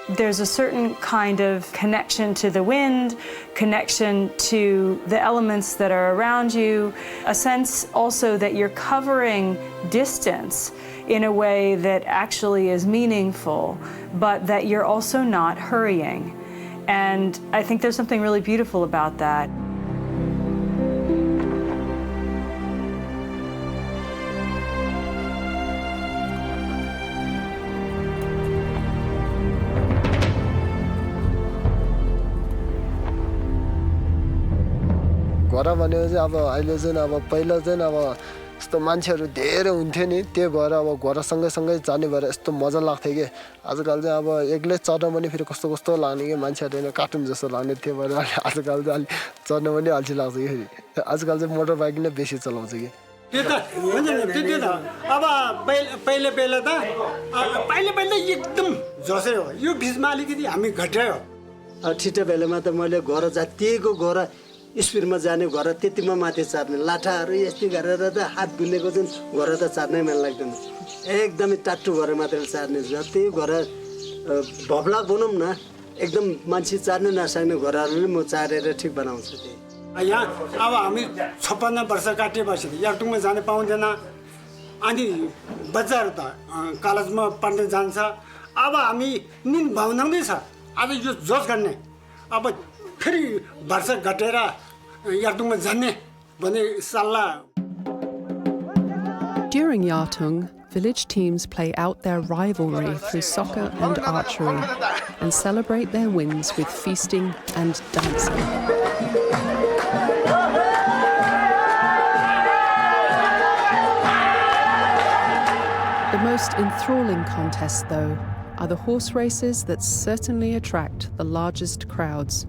there's a certain kind of connection to the wind, connection to the elements that are around you, a sense also that you're covering distance in a way that actually is meaningful, but that you're also not hurrying. And I think there's something really beautiful about that. घोडा भनेको चाहिँ अब अहिले चाहिँ अब पहिला चाहिँ अब यस्तो मान्छेहरू धेरै हुन्थ्यो नि त्यही भएर अब घोडा सँगै जाने भएर यस्तो मजा लाग्थ्यो कि आजकल चाहिँ अब एक्लै चढ्न पनि फेरि कस्तो कस्तो लाग्ने कि मान्छेहरूले कार्टुन जस्तो लाग्ने त्यही भएर आजकल चाहिँ अलिक चढ्न पनि अल्छी लाग्छ कि फेरि आजकल चाहिँ मोटर बाइक नै बेसी चलाउँछ कि त्यो त हुन्छ नि त्यो त अब पहिला त पहिला एकदम जसै हो यो बिचमा अलिकति हामी घटायो ठिटा बेलामा त मैले घर जतिको घर स्पिडमा जाने घर त्यतिमा माथि चार्ने लाठाहरू यस्तै गरेर त हात गुलेको चाहिँ घर त चार्नै मन लाग्दैन एकदमै टाट्टु घर मात्र चार्ने जति घर भब्ला भनौँ न एकदम मान्छे चार्नै नसक्ने घरहरू म चारेर ठिक बनाउँछु त्यही यहाँ अब हामी 56 वर्ष काटेपछि याक्टुङमा जान पाउँदैन अनि बच्चाहरू त कलेजमा पढ्न जान्छ अब हामी निन भाउनाउँदैछ अब यो जोस गर्ने अब फेरि वर्ष घटेर याक्टुङमा जाने भन्ने सल्लाह During Yartung, village teams play out their rivalry through soccer and archery and celebrate their wins with feasting and dancing. The most enthralling contests, though, are the horse races that certainly attract the largest crowds.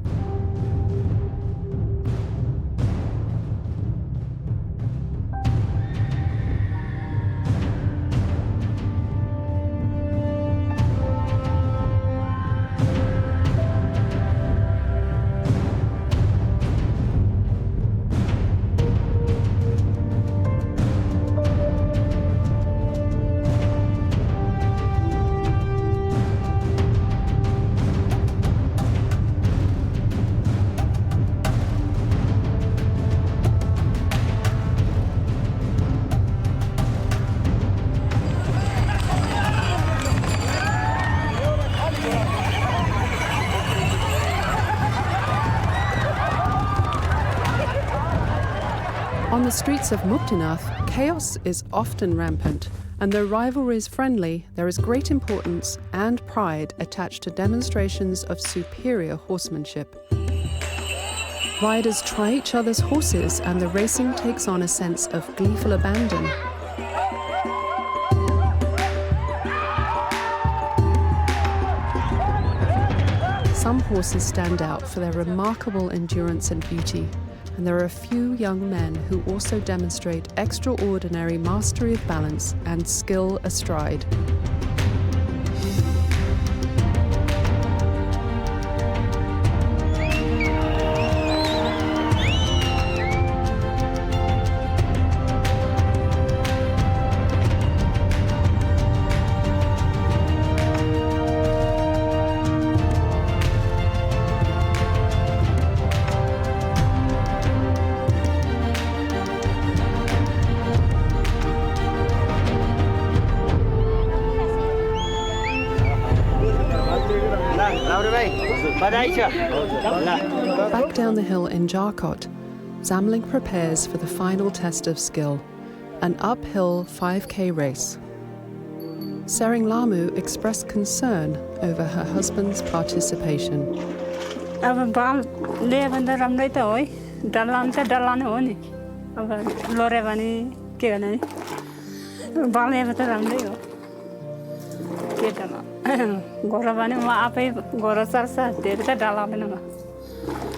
On the streets of Muktinath, chaos is often rampant, and though rivalry is friendly, there is great importance and pride attached to demonstrations of superior horsemanship. Riders try each other's horses, and the racing takes on a sense of gleeful abandon. Some horses stand out for their remarkable endurance and beauty, and there are a few young men who also demonstrate extraordinary mastery of balance and skill astride. Back down the hill in Jarkot, Zamling prepares for the final test of skill, an uphill 5K race. Sering Lamu expressed concern over her husband's participation.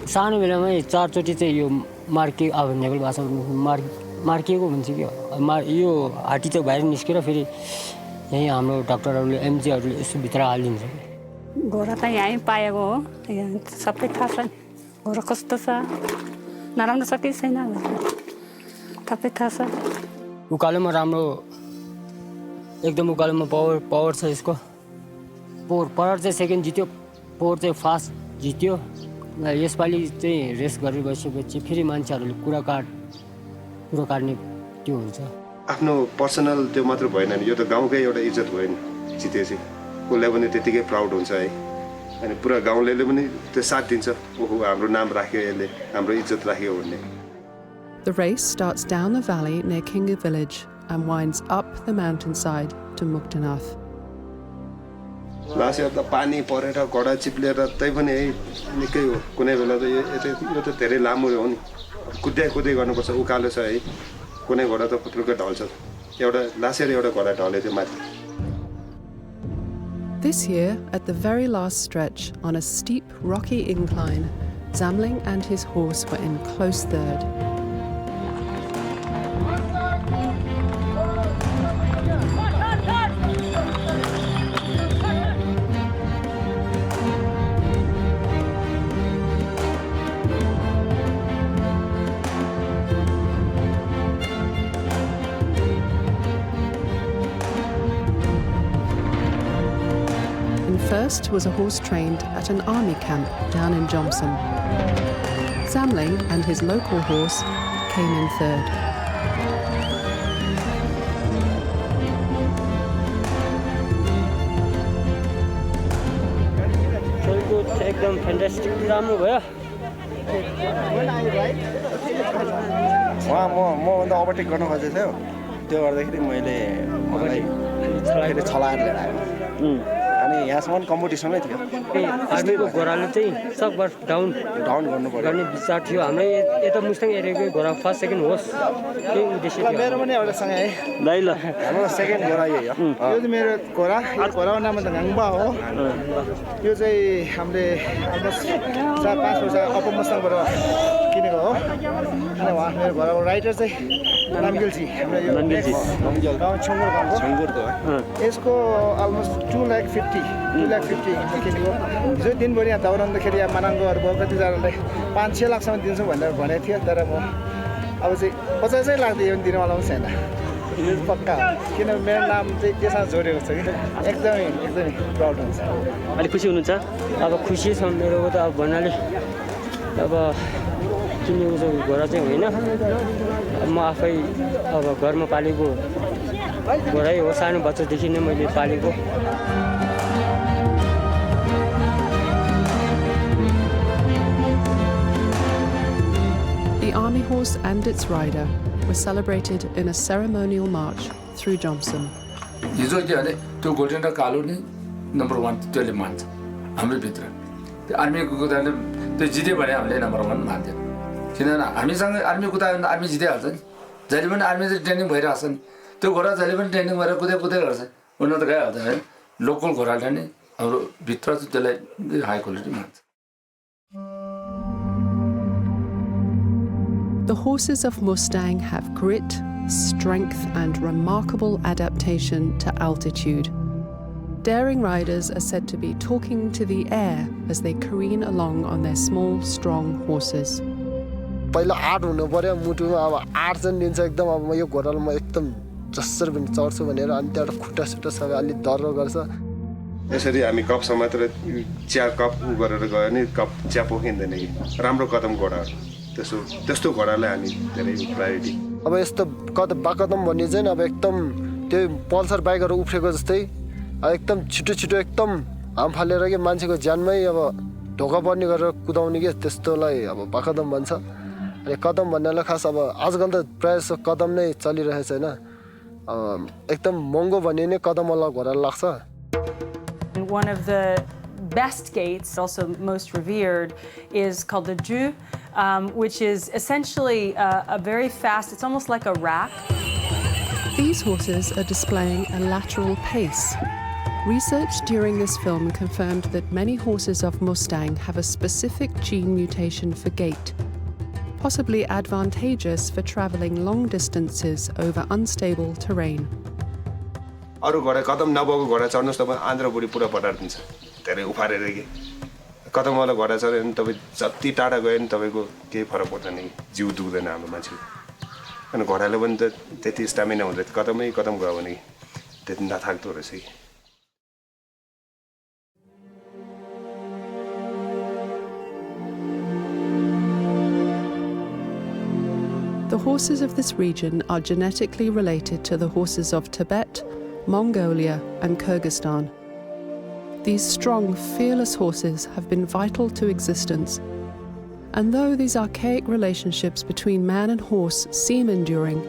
सानो बेलामै चारचोटि चाहिँ यो मार्के अब नेपाली भाषामा मार्किएको भन्छ कि यो हाटी चाहिँ बाहिर निस्केर फेरि यहीँ हाम्रो डाक्टरहरूले एमजीहरूले यसो भित्र हालिदिन्छ घोडा त यहीँ पाएको हो यहाँ सबै थाहा छ घोडा कस्तो छ नराम्रो छ कि छैन सबै थाहा छ उकालोमा राम्रो एकदम उकालोमा पावर छ यसको पावर चाहिँ सेकेन्ड जित्यो पावर चाहिँ फास्ट जित्यो यसपालि चाहिँ रेस गरेर बसेपछि फेरि मान्छेहरूले कुरा काट्ने त्यो हुन्छ आफ्नो पर्सनल त्यो मात्र भएन नि यो त गाउँकै एउटा इज्जत भयो नि जितेपछि कसलाई पनि त्यतिकै प्राउड हुन्छ है अनि पुरा गाउँले पनि त्यो साथ दिन्छ ओहो हाम्रो नाम राख्यो यसले हाम्रो इज्जत राख्यो भन्ने The race starts down the valley near Kinga village and winds up the mountainside to Muktinath. Last year त पानी परेर घोडा चिप्लेर तै पनि है निकै हो कुनै बेला त यो त धेरै लामो हो नि कुद्दै गर्नुपर्छ उकालो छ है कुनै घोडा त फुत्रुकै ढल्छ एउटा लास्ट इयर एउटा घोडा ढले थियो माथि This year, at the very last stretch on a steep, rocky incline, Zamling and his horse were in close third. First was a horse trained at an army camp down in Jomsom. Zamling and his local horse came in third. एकदम fantastic राम्रो भयो म overtake गर्न खोजेको थियो त्यो गर्दाखेरि मैले छलाएर लिएर आएँ अनि यहाँसम्म कम्पिटिसनै थियो आर्मीको घोडाले चाहिँ सकभर डाउन गर्नु पर्यो गर्ने विचार थियो हाम्रो यता मुस्ताङ एरियाकै घोडा फर्स्ट सेकेन्ड होस् त्यही उद्देश्य थियो मेरो पनि एउटा सँगै है ल हाम्रो सेकेन्ड घोडा यही हो यो चाहिँ मेरो घोडा यो घोडाको नाम त गाङबा हो यो चाहिँ हामीले अलमोस्ट 4-5 वर्ष अप्पर मुस्ताङबाट किनेको हो अनि उहाँ मेरो घोडाको राइडर चाहिँ नामगिल्जी हाम्रो यो गाउँ छङ्गुरको यसको अलमोस्ट 2,50,000 किनेको हिजो दिनभरि यहाँ दौडाउँदाखेरि यहाँ मानाङ्गोहरू भयो कतिजनाले 5-6 लाखसम्म दिन्छु भनेर भनेको थियो तर म अब चाहिँ 50 लाख दियो भने दिनुवाला पनि छैन यो पक्का किनभने मेरो नाम चाहिँ त्यसमा जोडेको छ कि एकदमै प्राउड हुन्छ अलिक खुसी हुनुहुन्छ अब खुसी छ मेरो त अब भन्नाले अब किनेको घोडा चाहिँ होइन म आफै अब घरमा पालेको घोडै हो सानो बच्चादेखि नै मैले पालेको The army horse and its rider were celebrated in a ceremonial march through Jomsom. हिजो के भने त्यो गोल्डन र कालो नै नम्बर 1 त्यसले मान्छ हाम्रो भित्र त्यो आर्मीको कुदाले त्यो जित्यो भने हामीले नम्बर 1 मान्दैन किनभने हामीसँग आर्मी कुदायो भने आर्मी जितिहाल्छ नि जहिले पनि आर्मी चाहिँ ट्रेनिङ भइरहेछ नि त्यो घोडा जहिले पनि ट्रेनिङ भएर कुदै गर्छ उनीहरू त गइहाल्छ है लोकल घोडाले नै हाम्रो भित्र चाहिँ त्यसलाई हाई क्वालिटी मान्छ The horses of Mustang have grit, strength, and remarkable adaptation to altitude. Daring riders are said to be talking to the air as they careen along on their small, strong horses. पहिला आँट हुनु पर्यो मुटुमा अब आँट चाहिँ दिन्छ एकदम अब यो घोडालाई म एकदम जसरी पनि चढ्छु भनेर अनि त्यहाँबाट खुट्टा सबै अलि डर गर्छ यसरी हामी कपसँग मात्र चिया कप गरेर गयो भने कप चिया पोखिँदैन कि राम्रो कदम घोडा त्यस्तो घोडालाई हामी धेरै प्रायोरिटी अब यस्तो बाकदम भन्ने चाहिँ अब एकदम त्यो पल्सर बाइकहरू उफ्रेको जस्तै एकदम छिटो एकदम हाम फालेर कि मान्छेको ज्यानमै अब ढोका पर्ने गरेर कुदाउने के त्यस्तोलाई अब बाकदम भन्छ अनि कदम भन्नाले खास अब आजकल त प्रायः जस्तो कदम नै चलिरहेछ हैन एकदम महँगो भन्ने नै कदमवाला घोडा लाग्छ One of the best gaits, also most revered, is called the Ju, which is essentially a very fast, it's almost like a rack. These horses are displaying a lateral pace. Research during this film confirmed that many horses of Mustang have a specific gene mutation for gait, possibly advantageous for traveling long distances over unstable terrain. अरू घोडा कदम नभएको घोडा चढ्नुहोस् तपाईँ आन्द्र बुढी पुरा पटार्दिन्छ धेरै उफारेर कि कदमवाला घोडा चढ्यो भने तपाईँ जति टाढा गयो भने तपाईँको केही फरक पर्दैन कि जिउ दुख्दैन हाम्रो मान्छेको अनि घोडाले पनि त त्यति स्टामिना हुँदैन कदम गयो भने त्यति नथाक्दो रहेछ कि The horses of this region are genetically related to the horses of Tibet, Mongolia, and Kyrgyzstan. These strong, fearless horses have been vital to existence. And though these archaic relationships between man and horse seem enduring,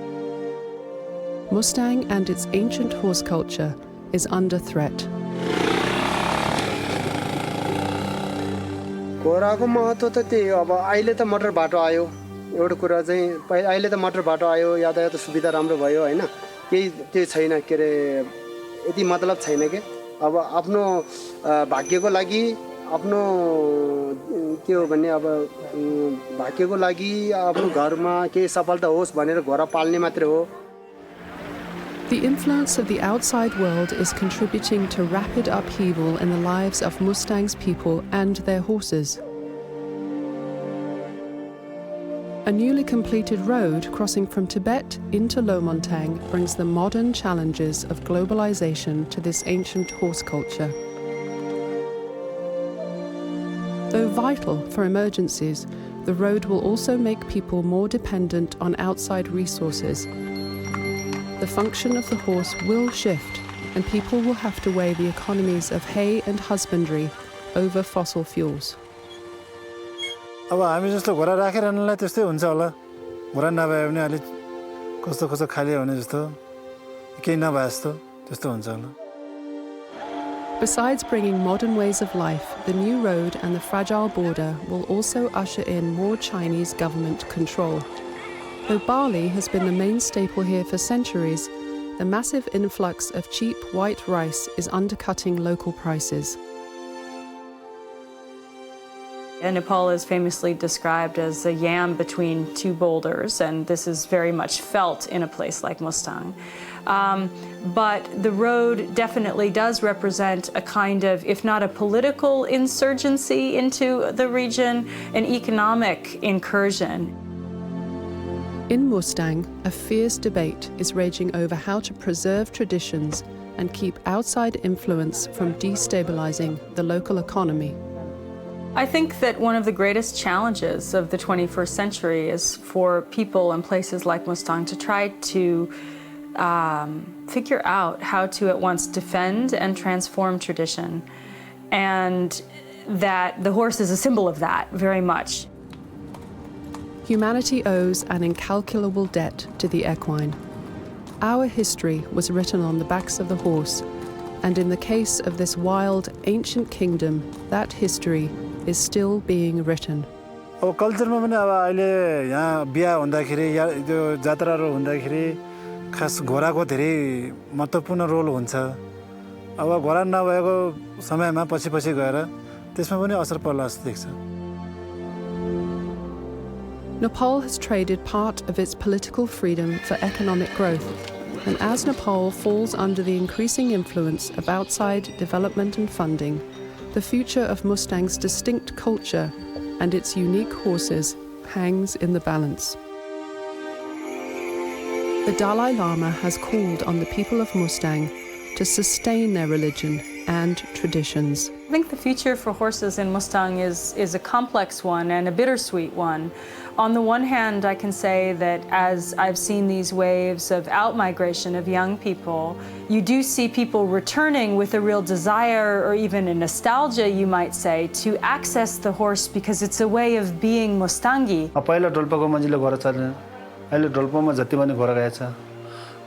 Mustang and its ancient horse culture is under threat. घोडाको महत्त्व त त्यही हो अब अहिले त motor बाटो आयो एउटा कुरा चाहिँ अहिले त मोटर बाटो आयो यातायात सुविधा राम्रो भयो हैन केही त्यो छैन के अरे यति मतलब छैन के अब आफ्नो भाग्यको लागि आफ्नो के हो भने अब भाग्यको लागि आफ्नो घरमा केही सफलता होस् भनेर घोडा पाल्ने मात्रै हो. The influence of the outside world is contributing to rapid upheaval in the lives of Mustang's people and their horses. A newly completed road crossing from Tibet into Lomontang brings the modern challenges of globalization to this ancient horse culture. Though vital for emergencies, the road will also make people more dependent on outside resources. The function of the horse will shift, and people will have to weigh the economies of hay and husbandry over fossil fuels. अब हामी जस्तो घोडा राखिरहनुलाई त्यस्तै हुन्छ होला घोडा नभए पनि अलि कस्तो कस्तो खाली हुने जस्तो केही नभए जस्तो त्यस्तो हुन्छ होला. Besides bringing modern ways of life, the new road and the fragile border will also usher in more Chinese government control. Though barley has been the main staple here for centuries, the massive influx of cheap white rice is undercutting local prices. Nepal is famously described as a yam between two boulders, and this is very much felt in a place like Mustang. But the road definitely does represent a kind of, if not a political insurgency into the region, an economic incursion. In Mustang, a fierce debate is raging over how to preserve traditions and keep outside influence from destabilizing the local economy. I think that one of the greatest challenges of the 21st century is for people in places like Mustang to try to figure out how to at once defend and transform tradition, and that the horse is a symbol of that very much. Humanity owes an incalculable debt to the equine. Our history was written on the backs of the horse, and in the case of this wild, ancient kingdom, that history is still being written. अब कल्चरमा पनि अब अहिले यहाँ बिहा हुँदाखेरि या त्यो जात्राहरू हुँदाखेरि खास घोडाको धेरै महत्त्वपूर्ण रोल हुन्छ. अब घोडा नभएको समयमा पछि पछि गएर त्यसमा पनि असर पर्ला जस्तो देख्छ. Nepal has traded part of its political freedom for economic growth, and as Nepal falls under the increasing influence of outside development and funding, the future of Mustang's distinct culture and its unique horses hangs in the balance. The Dalai Lama has called on the people of Mustang to sustain their religion and traditions. I think the future for horses in Mustang is a complex one and a bittersweet one. On the one hand, I can say that as I've seen these waves of out-migration of young people, you do see people returning with a real desire or even a nostalgia, you might say, to access the horse because it's a way of being Mustangi. पहिला डोल्पाको मान्छेले घोडा चल्दैन अहिले डोल्पामा जति पनि घोडा गएछ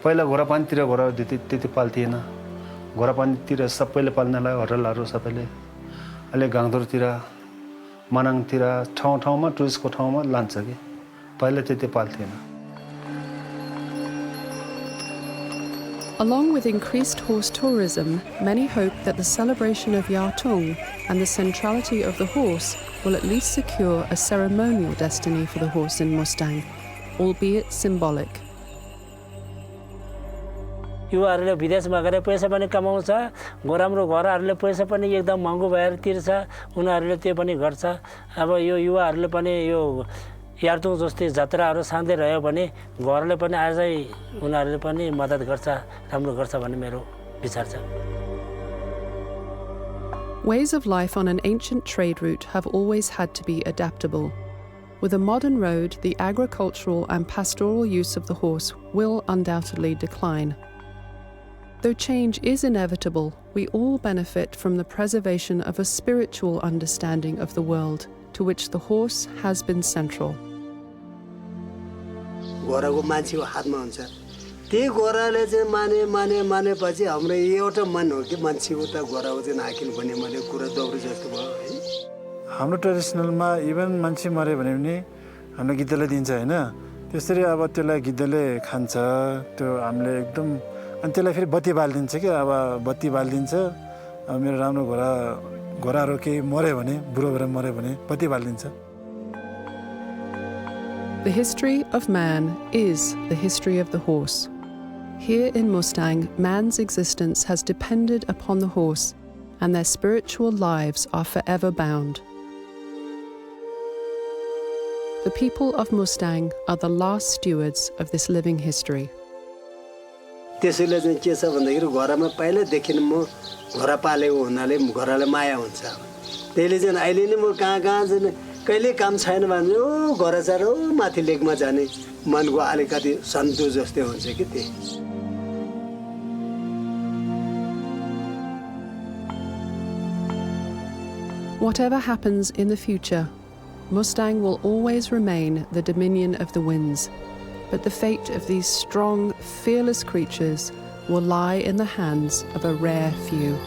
पहिला घोडा पानीतिर घोडा त्यति पाल्थिएन घोडा पानीतिर सबैले पाल्नलाई होटलहरू सबैले अहिले गाउँघरतिर मनाङतिर ठाउँ-ठाउँमा टुरिस्टको ठाउँमा लान्छ कि पहिला त्यति पाल्थिएन. Along with increased horse tourism, many hope that the celebration of Yartung and the centrality of the horse will at least secure a ceremonial destiny for the horse in Mustang, albeit symbolic. युवाहरूले विदेशमा गएर पैसा पनि कमाउँछ राम्रो घरहरूले पैसा पनि एकदम महँगो भएर तिर्छ उनीहरूले त्यो पनि गर्छ. अब यो युवाहरूले पनि यो यार्तुङ जस्तै जात्राहरू साँच्चै रह्यो भने घरले पनि आजै उनीहरूले पनि मद्दत गर्छ राम्रो गर्छ भन्ने मेरो विचार छ. Ways of life on an ancient trade route have always had to be adaptable. With a modern road, the agricultural and pastoral use of the horse will undoubtedly decline. Though change is inevitable, we all benefit from the preservation of a spiritual understanding of the world, to which the horse has been central. घोडाको मान्छेको हातमा हुन्छ त्यही घोडाले चाहिँ मानेपछि हाम्रो एउटा मन हो कि मान्छेको त घोडाको चाहिँ नाकिन भन्ने मैले कुरा दौडी जस्तो भयो है. हाम्रो ट्रेडिसनलमा इभन मान्छे मऱ्यो भने पनि हाम्रो गिद्धले दिन्छ होइन त्यसरी अब त्यसलाई गिद्धले खान्छ त्यो हामीले एकदम अनि त्यसलाई फेरि बत्ती बालिदिन्छ कि अब बत्ती बालिदिन्छ अब मेरो राम्रो घोडाहरू केही मऱ्यो भने बुढो भएर मऱ्यो भने बत्ती बालिदिन्छ. The history of man is the history of the horse. Here in Mustang, man's existence has depended upon the horse, and their spiritual lives are forever bound. The people of Mustang are the last stewards of this living history. त्यसैले चाहिँ के छ भन्दाखेरि घरमा पहिल्यैदेखि म घोडा पालेको हुनाले घोडालाई माया हुन्छ. त्यसले चाहिँ अहिले नै म कहाँ चाहिँ कहिले काम छैन भने ओ घोडा चढेर ओ माथि लेकमा जाने मनको अलिकति सन्तोष जस्तै हुन्छ कि त्यही. Whatever happens in the future, Mustang will always remain the dominion of the winds, but the fate of these strong, fearless creatures will lie in the hands of a rare few.